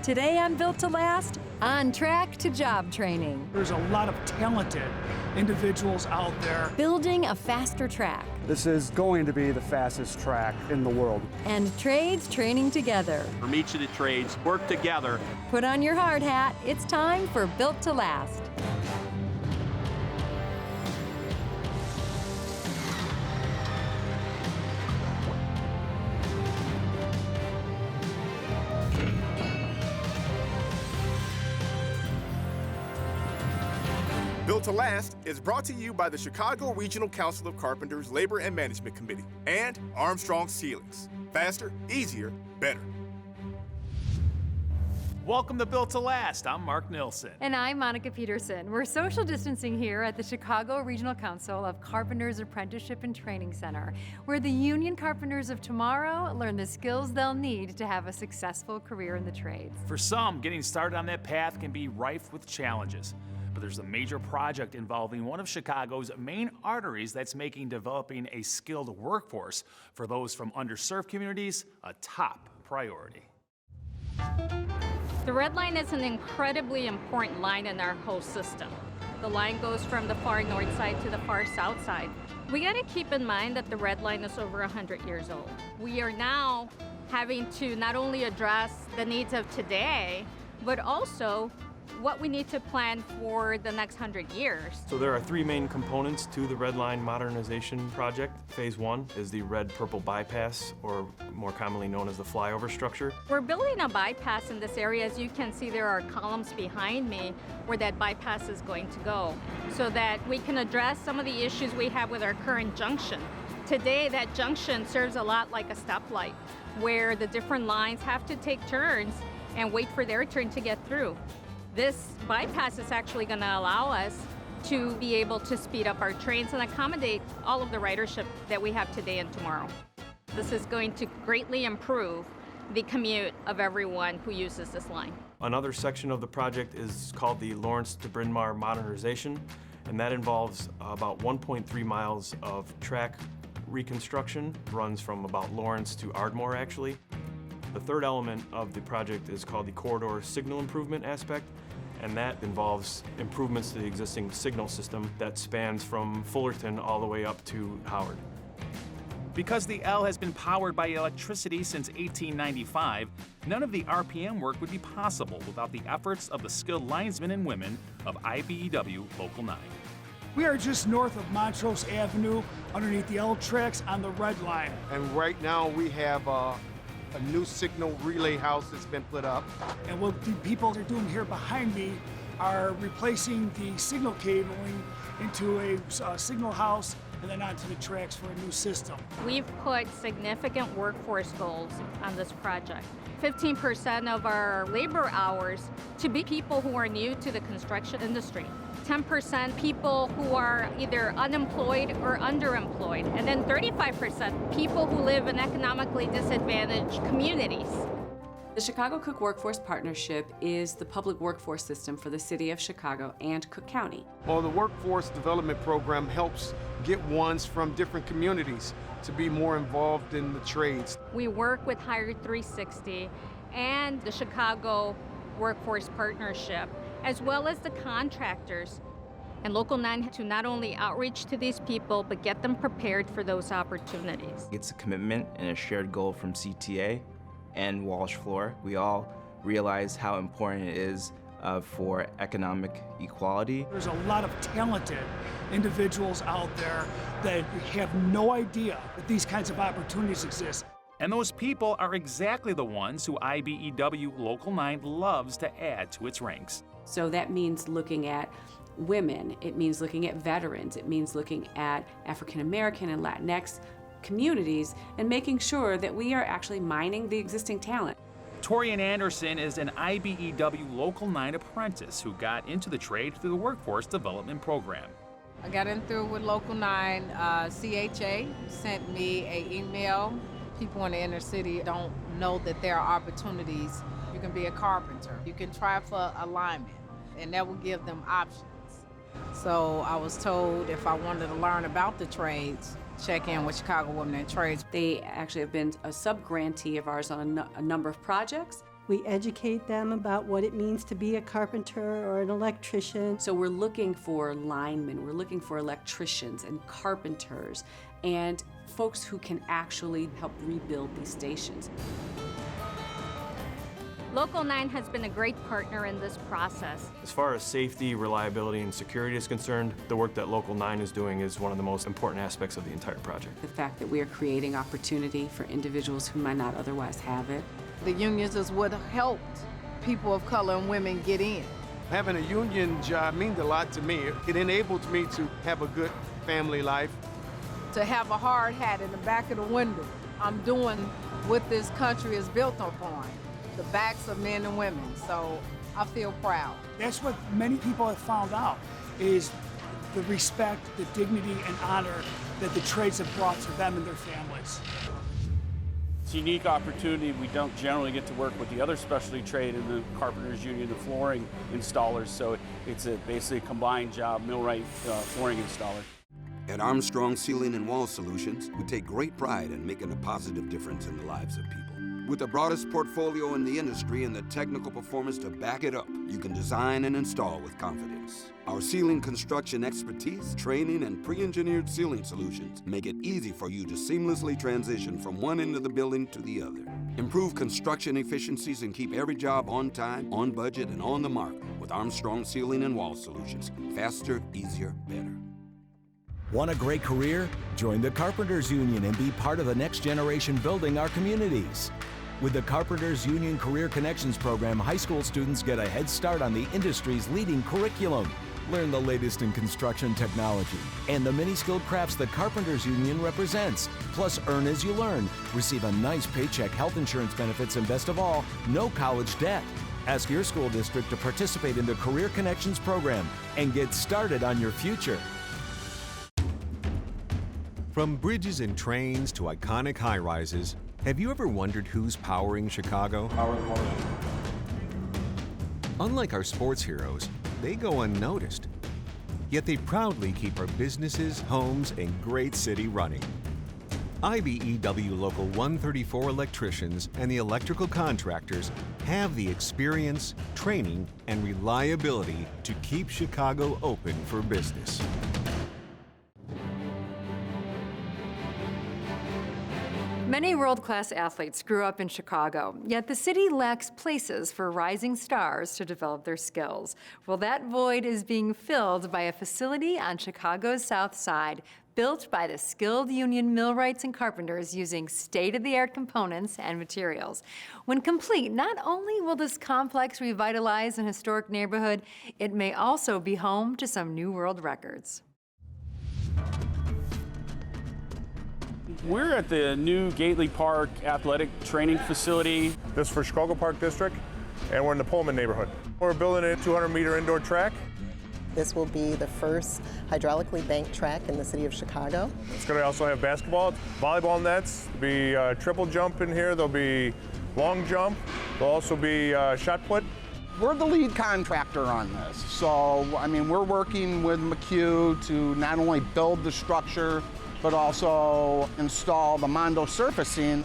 Today on Built to Last, on track to job training. There's a lot of talented individuals out there. Building a faster track. This is going to be the fastest track in the world. And trades training together. From each of the trades, work together. Put on your hard hat. It's time for Built to Last. Built to Last is brought to you by the Chicago Regional Council of Carpenters Labor and Management Committee and Armstrong Ceilings. Faster, easier, better. Welcome to Built to Last. I'm Mark Nilsson. And I'm Monica Pedersen. We're social distancing here at the Chicago Regional Council of Carpenters Apprenticeship and Training Center, where the union carpenters of tomorrow learn the skills they'll need to have a successful career in the trades. For some, getting started on that path can be rife with challenges. But there's a major project involving one of Chicago's main arteries that's making developing a skilled workforce for those from underserved communities a top priority. The red line is an incredibly important line in our whole system. The line goes from the far north side to the far south side. We got to keep in mind that the red line is over 100 years old. We are now having to not only address the needs of today, but also what we need to plan for the next 100 years. So there are three main components to the Red Line Modernization Project. Phase one is the red-purple bypass, or more commonly known as the flyover structure. We're building a bypass in this area. As you can see, there are columns behind me where that bypass is going to go, so that we can address some of the issues we have with our current junction. Today, that junction serves a lot like a stoplight, where the different lines have to take turns and wait for their turn to get through. This bypass is actually going to allow us to be able to speed up our trains and accommodate all of the ridership that we have today and tomorrow. This is going to greatly improve the commute of everyone who uses this line. Another section of the project is called the Lawrence to Bryn Mawr Modernization, and that involves about 1.3 miles of track reconstruction, runs from about Lawrence to Ardmore actually. The third element of the project is called the corridor signal improvement aspect, and that involves improvements to the existing signal system that spans from Fullerton all the way up to Howard. Because the L has been powered by electricity since 1895, none of the RPM work would be possible without the efforts of the skilled linesmen and women of IBEW Local 9. We are just north of Montrose Avenue, underneath the L tracks on the red line. And right now we have a new signal relay house that's been put up. And what the people are doing here behind me are replacing the signal cabling into a signal house and then onto the tracks for a new system. We've put significant workforce goals on this project. 15% of our labor hours to be people who are new to the construction industry. 10% people who are either unemployed or underemployed, and then 35% people who live in economically disadvantaged communities. The Chicago Cook Workforce Partnership is the public workforce system for the city of Chicago and Cook County. Well, the workforce development program helps get ones from different communities to be more involved in the trades. We work with Hire 360 and the Chicago Workforce Partnership, as well as the contractors and Local 9 to not only outreach to these people, but get them prepared for those opportunities. It's a commitment and a shared goal from CTA and Walsh Floor. We all realize how important it is for economic equality. There's a lot of talented individuals out there that have no idea that these kinds of opportunities exist. And those people are exactly the ones who IBEW Local 9 loves to add to its ranks. So that means looking at women, it means looking at veterans, it means looking at African American and Latinx communities and making sure that we are actually mining the existing talent. Torian Anderson is an IBEW Local 9 apprentice who got into the trade through the Workforce Development Program. I got in through with Local 9. CHA sent me an email. People in the inner city don't know that there are opportunities. You can be a carpenter. You can try for a lineman, and that will give them options. So I was told if I wanted to learn about the trades, check in with Chicago Women in Trades. They actually have been a sub-grantee of ours on a number of projects. We educate them about what it means to be a carpenter or an electrician. So we're looking for linemen, we're looking for electricians and carpenters and folks who can actually help rebuild these stations. Local 9 has been a great partner in this process. As far as safety, reliability, and security is concerned, the work that Local 9 is doing is one of the most important aspects of the entire project. The fact that we are creating opportunity for individuals who might not otherwise have it. The unions is what helped people of color and women get in. Having a union job means a lot to me. It enables me to have a good family life. To have a hard hat in the back of the window. I'm doing what this country is built upon, the backs of men and women, so I feel proud. That's what many people have found out, is the respect, the dignity, and honor that the trades have brought to them and their families. It's a unique opportunity. We don't generally get to work with the other specialty trade in the carpenters union, the flooring installers, so it's basically a combined job, millwright, flooring installer. At Armstrong Ceiling and Wall Solutions, we take great pride in making a positive difference in the lives of people. With the broadest portfolio in the industry and the technical performance to back it up, you can design and install with confidence. Our ceiling construction expertise, training, and pre-engineered ceiling solutions make it easy for you to seamlessly transition from one end of the building to the other. Improve construction efficiencies and keep every job on time, on budget, and on the mark with Armstrong Ceiling and Wall Solutions. Faster, easier, better. Want a great career? Join the Carpenters Union and be part of the next generation building our communities. With the Carpenters Union Career Connections program, high school students get a head start on the industry's leading curriculum. Learn the latest in construction technology and the many skilled crafts the Carpenters Union represents. Plus, earn as you learn. Receive a nice paycheck, health insurance benefits, and best of all, no college debt. Ask your school district to participate in the Career Connections program and get started on your future. From bridges and trains to iconic high-rises, have you ever wondered who's powering Chicago? Unlike our sports heroes, they go unnoticed. Yet they proudly keep our businesses, homes, and great city running. IBEW Local 134 electricians and the electrical contractors have the experience, training, and reliability to keep Chicago open for business. Many world-class athletes grew up in Chicago, yet the city lacks places for rising stars to develop their skills. Well, that void is being filled by a facility on Chicago's South Side, built by the skilled union millwrights and carpenters using state-of-the-art components and materials. When complete, not only will this complex revitalize an historic neighborhood, it may also be home to some new world records. We're at the new Gately Park Athletic Training Facility. This is for Chicago Park District, and we're in the Pullman neighborhood. We're building a 200-meter indoor track. This will be the first hydraulically banked track in the city of Chicago. It's going to also have basketball, volleyball nets, there'll be triple jump in here, there'll be long jump, there'll also be shot put. We're the lead contractor on this, so I mean we're working with McHugh to not only build the structure, but also install the Mondo surfacing.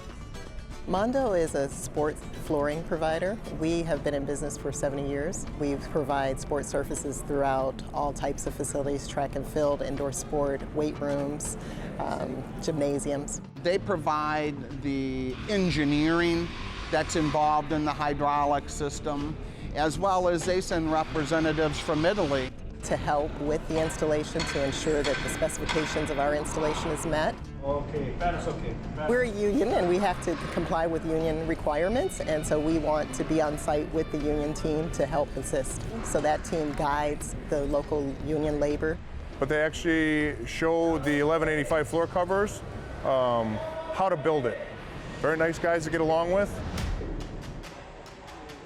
Mondo is a sports flooring provider. We have been in business for 70 years. We provide sports surfaces throughout all types of facilities, track and field, indoor sport, weight rooms, gymnasiums. They provide the engineering that's involved in the hydraulic system, as well as they send representatives from Italy to help with the installation to ensure that the specifications of our installation is met. Okay, that's okay. We're a union and we have to comply with union requirements, and so we want to be on site with the union team to help assist. So that team guides the local union labor. But they actually show the 1185 floor covers, how to build it. Very nice guys to get along with.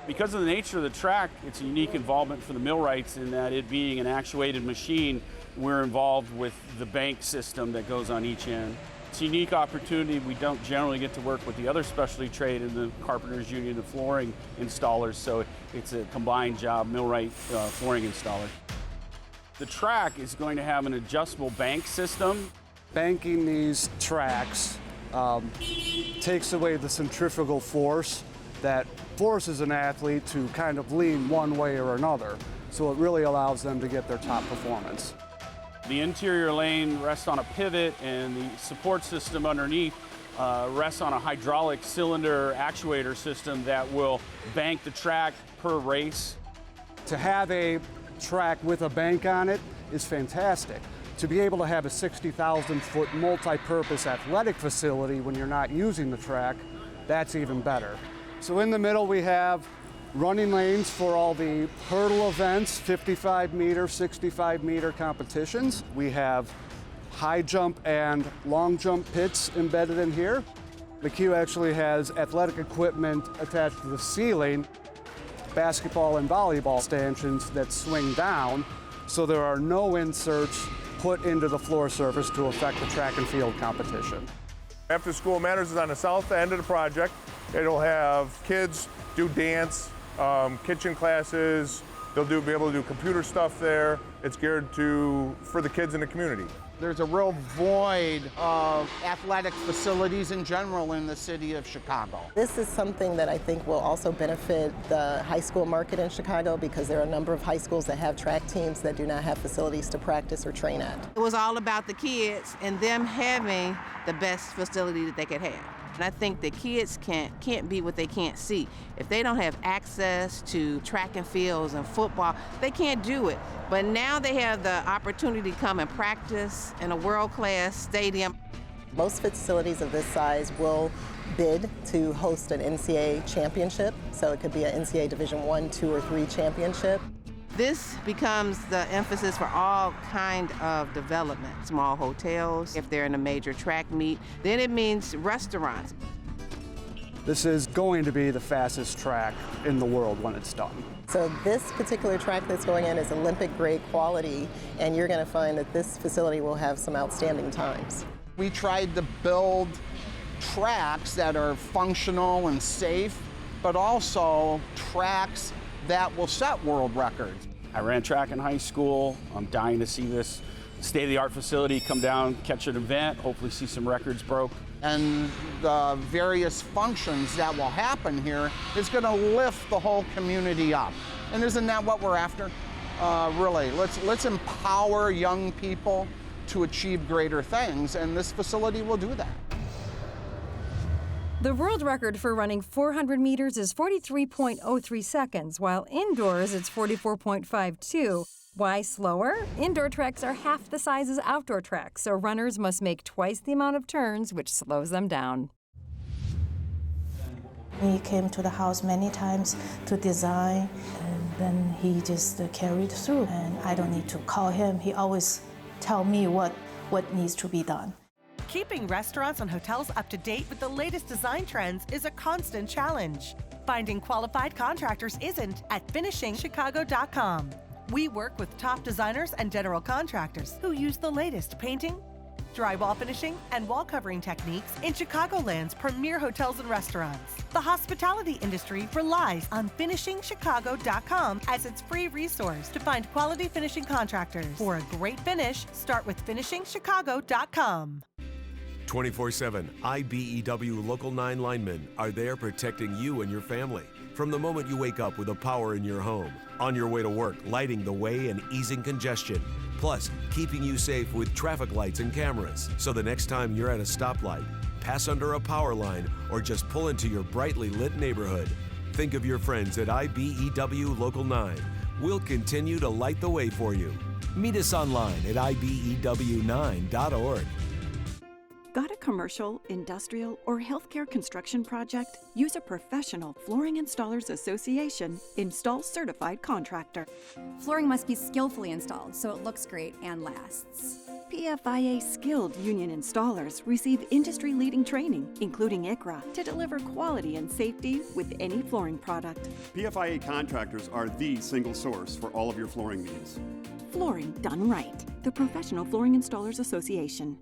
Because of the nature of the track, it's a unique involvement for the millwrights in that it being an actuated machine, we're involved with the bank system that goes on each end. It's a unique opportunity. We don't generally get to work with the other specialty trade in the carpenters union, the flooring installers, so it's a combined job, millwright, flooring installer. The track is going to have an adjustable bank system. Banking these tracks takes away the centrifugal force that forces an athlete to kind of lean one way or another. So it really allows them to get their top performance. The interior lane rests on a pivot, and the support system underneath rests on a hydraulic cylinder actuator system that will bank the track per race. To have a track with a bank on it is fantastic. To be able to have a 60,000-foot multi-purpose athletic facility when you're not using the track, that's even better. So in the middle we have running lanes for all the hurdle events, 55-meter, 65-meter competitions. We have high jump and long jump pits embedded in here. McHugh actually has athletic equipment attached to the ceiling, basketball and volleyball stanchions that swing down, so there are no inserts put into the floor surface to affect the track and field competition. After School Matters is on the south end of the project. It'll have kids do dance, kitchen classes. They'll be able to do computer stuff there. It's geared for the kids in the community. There's a real void of athletic facilities in general in the city of Chicago. This is something that I think will also benefit the high school market in Chicago, because there are a number of high schools that have track teams that do not have facilities to practice or train at. It was all about the kids and them having the best facility that they could have. And I think the kids can't be what they can't see. If they don't have access to track and fields and football, they can't do it. But now they have the opportunity to come and practice in a world-class stadium. Most facilities of this size will bid to host an NCAA championship. So it could be an NCAA Division I, II, or III championship. This becomes the emphasis for all kind of development. Small hotels, if they're in a major track meet, then it means restaurants. This is going to be the fastest track in the world when it's done. So this particular track that's going in is Olympic grade quality, and you're going to find that this facility will have some outstanding times. We tried to build tracks that are functional and safe, but also tracks that will set world records. I ran track in high school. I'm dying to see this state-of-the-art facility come down, catch an event, hopefully see some records broke. And the various functions that will happen here is going to lift the whole community up. And isn't that what we're after? Really, let's empower young people to achieve greater things, and this facility will do that. The world record for running 400 meters is 43.03 seconds, while indoors it's 44.52. Why slower? Indoor tracks are half the size as outdoor tracks, so runners must make twice the amount of turns, which slows them down. He came to the house many times to design, and then he just carried through. And I don't need to call him. He always tell me what needs to be done. Keeping restaurants and hotels up to date with the latest design trends is a constant challenge. Finding qualified contractors isn't at finishingchicago.com. We work with top designers and general contractors who use the latest painting, drywall finishing, and wall covering techniques in Chicagoland's premier hotels and restaurants. The hospitality industry relies on finishingchicago.com as its free resource to find quality finishing contractors. For a great finish, start with finishingchicago.com. 24/7, IBEW Local 9 linemen are there protecting you and your family. From the moment you wake up with a power in your home, on your way to work, lighting the way and easing congestion, plus keeping you safe with traffic lights and cameras. So the next time you're at a stoplight, pass under a power line, or just pull into your brightly lit neighborhood, think of your friends at IBEW Local 9. We'll continue to light the way for you. Meet us online at IBEW9.org. Got a commercial, industrial, or healthcare construction project? Use a professional Flooring Installers Association install certified contractor. Flooring must be skillfully installed so it looks great and lasts. PFIA skilled union installers receive industry-leading training, including ICRA, to deliver quality and safety with any flooring product. PFIA contractors are the single source for all of your flooring needs. Flooring done right. The Professional Flooring Installers Association.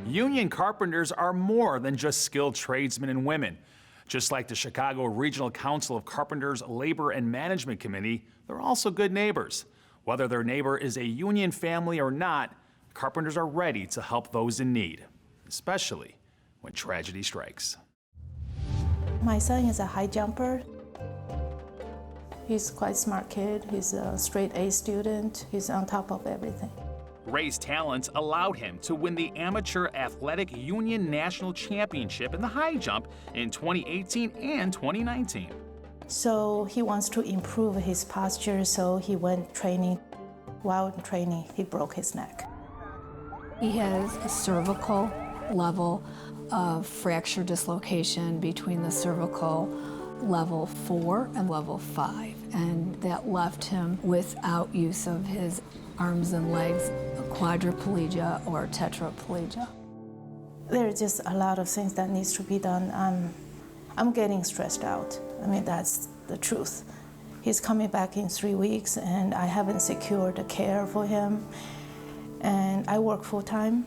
Union carpenters are more than just skilled tradesmen and women. Just like the Chicago Regional Council of Carpenters Labor and Management Committee, they're also good neighbors. Whether their neighbor is a union family or not, carpenters are ready to help those in need, especially when tragedy strikes. My son is a high jumper. He's quite a smart kid. He's a straight A student. He's on top of everything. Ray's talents allowed him to win the Amateur Athletic Union National Championship in the high jump in 2018 and 2019. So he wants to improve his posture, so he went training. While training, he broke his neck. He has a cervical level of fracture dislocation between the cervical level 4 and level 5, and that left him without use of his arms and legs, quadriplegia or tetraplegia. There are just a lot of things that needs to be done. I'm getting stressed out. I mean, that's the truth. He's coming back in 3 weeks, and I haven't secured the care for him. And I work full-time.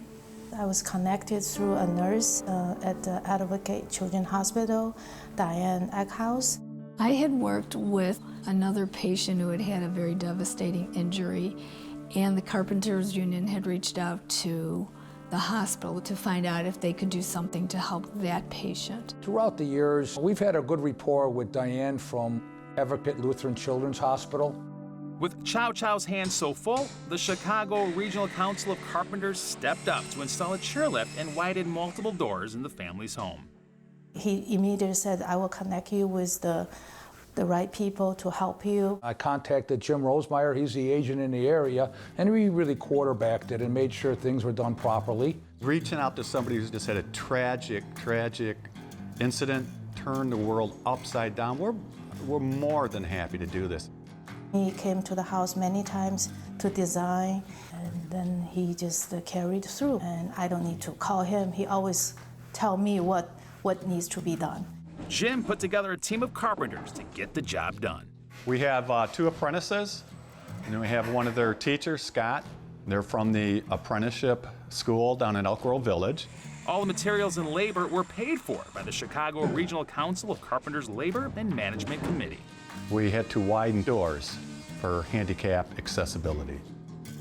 I was connected through a nurse at the Advocate Children's Hospital, Diane Eckhouse. I had worked with another patient who had had a very devastating injury, and the Carpenters Union had reached out to the hospital to find out if they could do something to help that patient. Throughout the years, we've had a good rapport with Diane from Advocate Lutheran Children's Hospital. With Chow Chow's hands so full, the Chicago Regional Council of Carpenters stepped up to install a chairlift and widened multiple doors in the family's home. He immediately said, I will connect you with the right people to help you. I contacted Jim Rosemeyer, he's the agent in the area, and we really quarterbacked it and made sure things were done properly. Reaching out to somebody who's just had a tragic incident, turned the world upside down, we're more than happy to do this. He came to the house many times to design, and then he just carried through. And I don't need to call him. He always tell me what needs to be done. Jim put together a team of carpenters to get the job done. We have 2 apprentices, and then we have one of their teachers, Scott. They're from the apprenticeship school down in Elk Grove Village. All the materials and labor were paid for by the Chicago Regional Council of Carpenters Labor and Management Committee. We had to widen doors for handicap accessibility.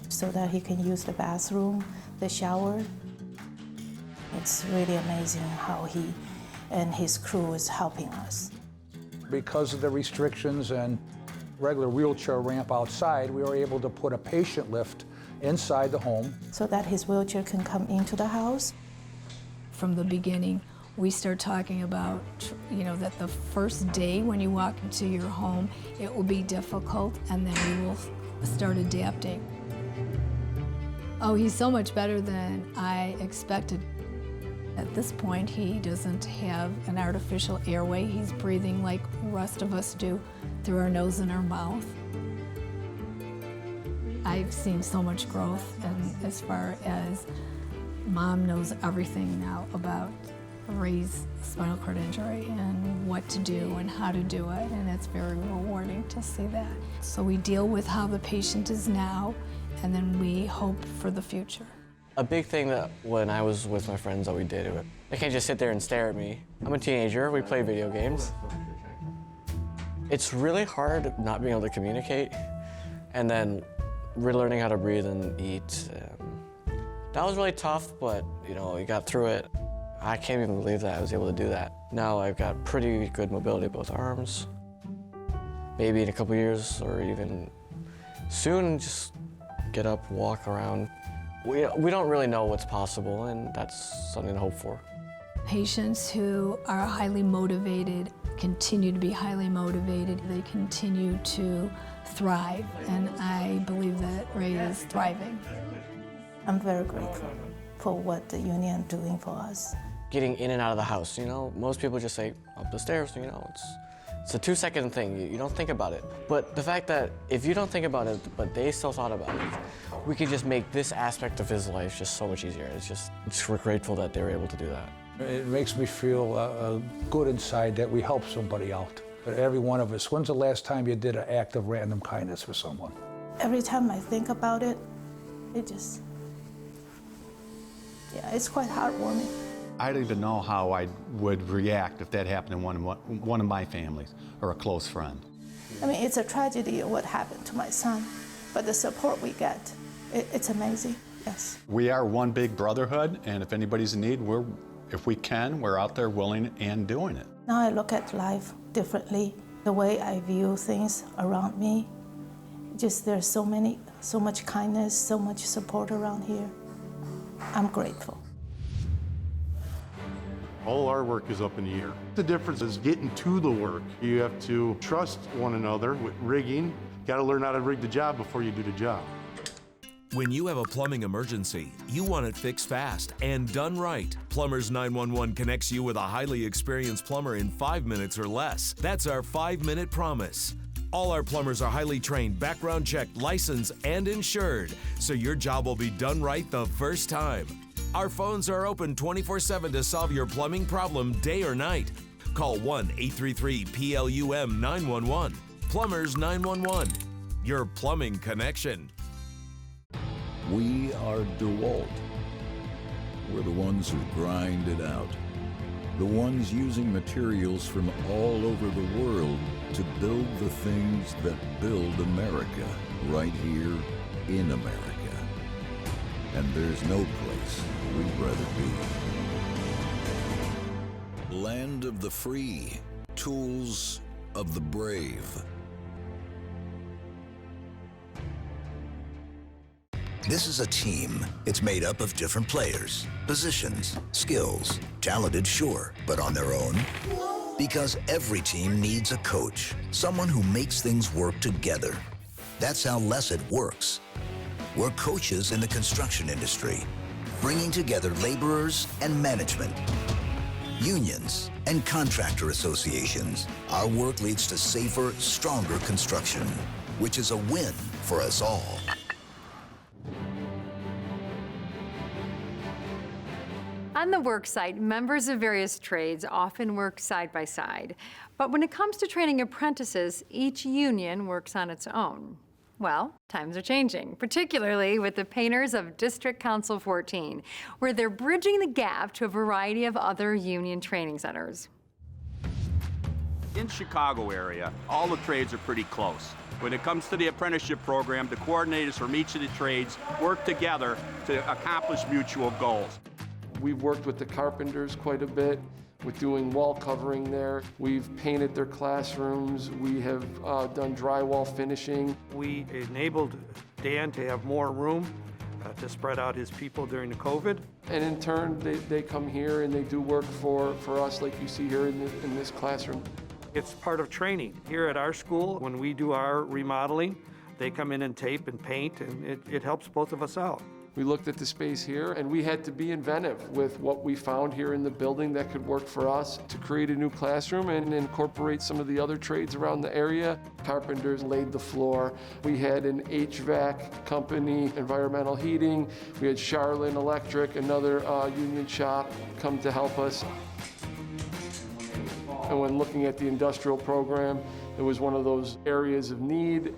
So that he can use the bathroom, the shower. It's really amazing how he and his crew is helping us. Because of the restrictions and regular wheelchair ramp outside, we were able to put a patient lift inside the home. So that his wheelchair can come into the house. From the beginning, we start talking about, that the first day when you walk into your home, it will be difficult, and then you will start adapting. Oh, he's so much better than I expected. At this point, he doesn't have an artificial airway. He's breathing like the rest of us do, through our nose and our mouth. I've seen so much growth, and as far as Mom knows everything now about Ray's spinal cord injury and what to do and how to do it, and it's very rewarding to see that. So we deal with how the patient is now, and then we hope for the future. A big thing that when I was with my friends that we did, they can't just sit there and stare at me. I'm a teenager, we play video games. It's really hard not being able to communicate, and then relearning how to breathe and eat. That was really tough, but we got through it. I can't even believe that I was able to do that. Now I've got pretty good mobility of both arms. Maybe in a couple years or even soon, just get up, walk around. We don't really know what's possible, and that's something to hope for. Patients who are highly motivated continue to be highly motivated. They continue to thrive, and I believe that Ray is thriving. I'm very grateful for what the union is doing for us. Getting in and out of the house, most people just say up the stairs, it's a 2-second thing, you don't think about it. But the fact that if you don't think about it, but they still thought about it, we could just make this aspect of his life just so much easier. We're grateful that they were able to do that. It makes me feel good inside that we help somebody out. Every one of us, when's the last time you did an act of random kindness for someone? Every time I think about it, it's quite heartwarming. I don't even know how I would react if that happened in one of my families or a close friend. I mean, it's a tragedy of what happened to my son, but the support we get, it's amazing, yes. We are one big brotherhood, and if anybody's in need, we're If we can, we're out there willing and doing it. Now I look at life differently. The way I view things around me, just there's so much kindness, so much support around here. I'm grateful. All our work is up in the air. The difference is getting to the work. You have to trust one another with rigging. You gotta learn how to rig the job before you do the job. When you have a plumbing emergency, you want it fixed fast and done right. Plumbers 911 connects you with a highly experienced plumber in 5 minutes or less. That's our 5-minute promise. All our plumbers are highly trained, background checked, licensed, and insured, so your job will be done right the first time. Our phones are open 24/7 to solve your plumbing problem day or night. Call 1-833-PLUM-911. Plumbers 911. Your plumbing connection. We are DeWalt. We're the ones who grind it out. The ones using materials from all over the world to build the things that build America right here in America. And there's no place we'd rather be. Land of the free, tools of the brave. This is a team. It's made up of different players, positions, skills, talented, sure, but on their own. Because every team needs a coach, someone who makes things work together. That's how Lesset works. We're coaches in the construction industry, bringing together laborers and management, unions and contractor associations. Our work leads to safer, stronger construction, which is a win for us all. On the work site, members of various trades often work side by side. But when it comes to training apprentices, each union works on its own. Well, times are changing, particularly with the painters of District Council 14, where they're bridging the gap to a variety of other union training centers. In Chicago area, all the trades are pretty close. When it comes to the apprenticeship program, the coordinators from each of the trades work together to accomplish mutual goals. We've worked with the carpenters quite a bit with doing wall covering there. We've painted their classrooms. We have done drywall finishing. We enabled Dan to have more room to spread out his people during the COVID. And in turn, they come here and they do work for us like you see here in this classroom. It's part of training. Here at our school, when we do our remodeling, they come in and tape and paint, and it helps both of us out. We looked at the space here and we had to be inventive with what we found here in the building that could work for us to create a new classroom and incorporate some of the other trades around the area. Carpenters laid the floor. We had an HVAC company, environmental heating. We had Charlin Electric, another union shop, come to help us. And when looking at the industrial program, it was one of those areas of need.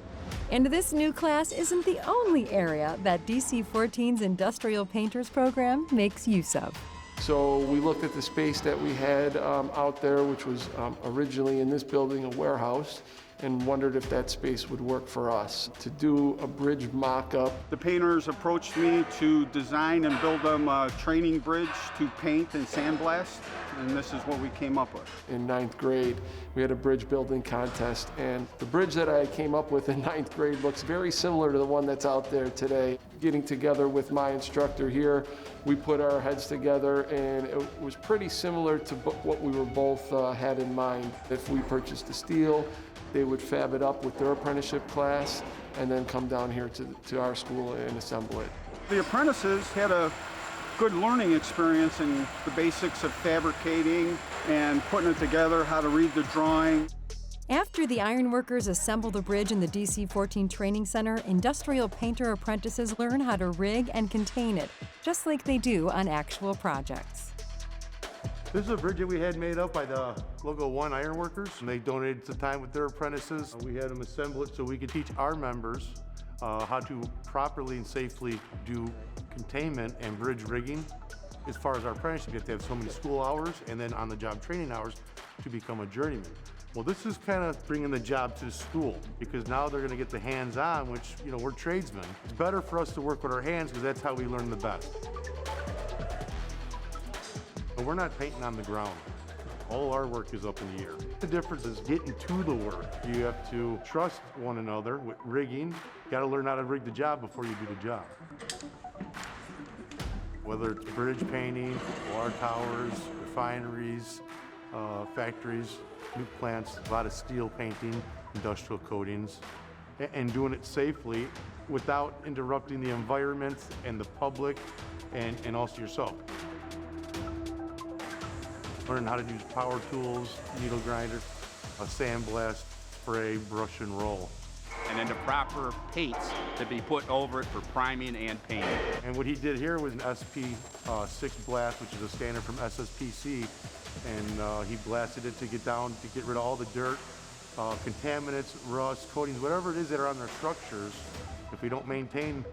And this new class isn't the only area that DC-14's Industrial Painters program makes use of. So we looked at the space that we had out there, which was originally in this building, a warehouse, and wondered if that space would work for us to do a bridge mock-up. The painters approached me to design and build them a training bridge to paint and sandblast, and this is what we came up with. In 9th grade, we had a bridge building contest, and the bridge that I came up with in 9th grade looks very similar to the one that's out there today. Getting together with my instructor here, we put our heads together, and it was pretty similar to what we were both had in mind. If we purchased the steel, they would fab it up with their apprenticeship class and then come down here to our school and assemble it. The apprentices had a good learning experience in the basics of fabricating and putting it together, how to read the drawing. After the ironworkers assemble the bridge in the DC-14 Training Center, industrial painter apprentices learn how to rig and contain it, just like they do on actual projects. This is a bridge that we had made up by the local 1 ironworkers, and they donated some time with their apprentices. We had them assemble it so we could teach our members how to properly and safely do containment and bridge rigging. As far as our apprenticeship, you have to have so many school hours and then on-the-job training hours to become a journeyman. Well, this is kind of bringing the job to the school because now they're going to get the hands-on, which, you know, we're tradesmen. It's better for us to work with our hands because that's how we learn the best. But we're not painting on the ground. All our work is up in the air. The difference is getting to the work. You have to trust one another with rigging. You gotta learn how to rig the job before you do the job. Whether it's bridge painting, water towers, refineries, factories, new plants, a lot of steel painting, industrial coatings, and doing it safely without interrupting the environment and the public and also yourself. Learn how to use power tools, needle grinder, a sandblast, spray, brush and roll. And then the proper paints to be put over it for priming and painting. And what he did here was an SP6 blast, which is a standard from SSPC, and he blasted it to get down, to get rid of all the dirt, contaminants, rust, coatings, whatever it is that are on their structures. If we don't maintain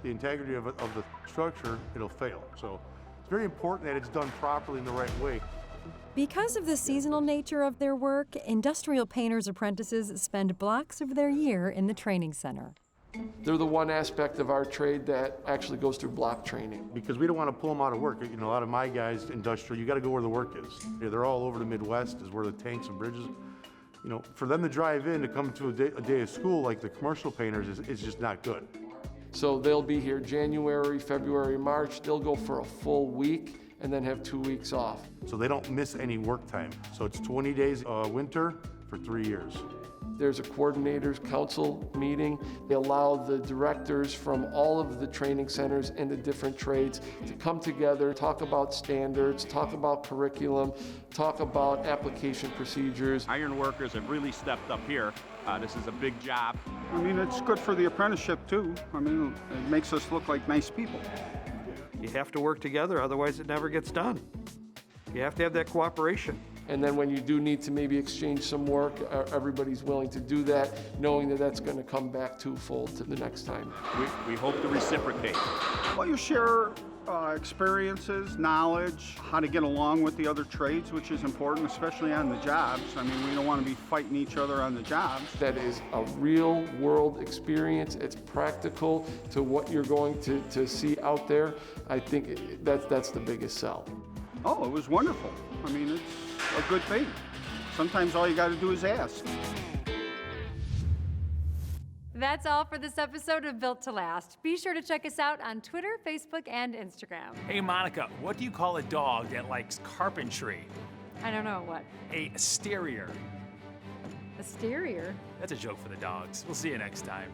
the integrity of the structure, it'll fail. So it's very important that it's done properly in the right way. Because of the seasonal nature of their work, industrial painters' apprentices spend blocks of their year in the training center. They're the one aspect of our trade that actually goes through block training. Because we don't want to pull them out of work. You know, a lot of my guys, industrial, you got to go where the work is. They're all over the Midwest, is where the tanks and bridges. You know, for them to drive in to come to a day of school like the commercial painters is just not good. So they'll be here January, February, March. They'll go for a full week and then have 2 weeks off. So they don't miss any work time. So it's 20 days winter for 3 years. There's a coordinators council meeting. They allow the directors from all of the training centers and the different trades to come together, talk about standards, talk about curriculum, talk about application procedures. Iron workers have really stepped up here. This is a big job. I mean, it's good for the apprenticeship too. I mean, it makes us look like nice people. You have to work together, otherwise it never gets done. You have to have that cooperation. And then when you do need to maybe exchange some work, everybody's willing to do that, knowing that that's going to come back twofold to the next time. We hope to reciprocate. Well, you share experiences, knowledge, how to get along with the other trades, which is important, especially on the jobs. I mean, we don't want to be fighting each other on the jobs. That is a real world experience. It's practical to what you're going to see out there. I think that's the biggest sell. Oh, it was wonderful. I mean, it's a good thing. Sometimes all you got to do is ask. That's all for this episode of Built to Last. Be sure to check us out on Twitter, Facebook, and Instagram. Hey, Monica, what do you call a dog that likes carpentry? I don't know what. A sterrier. A sterrier? That's a joke for the dogs. We'll see you next time.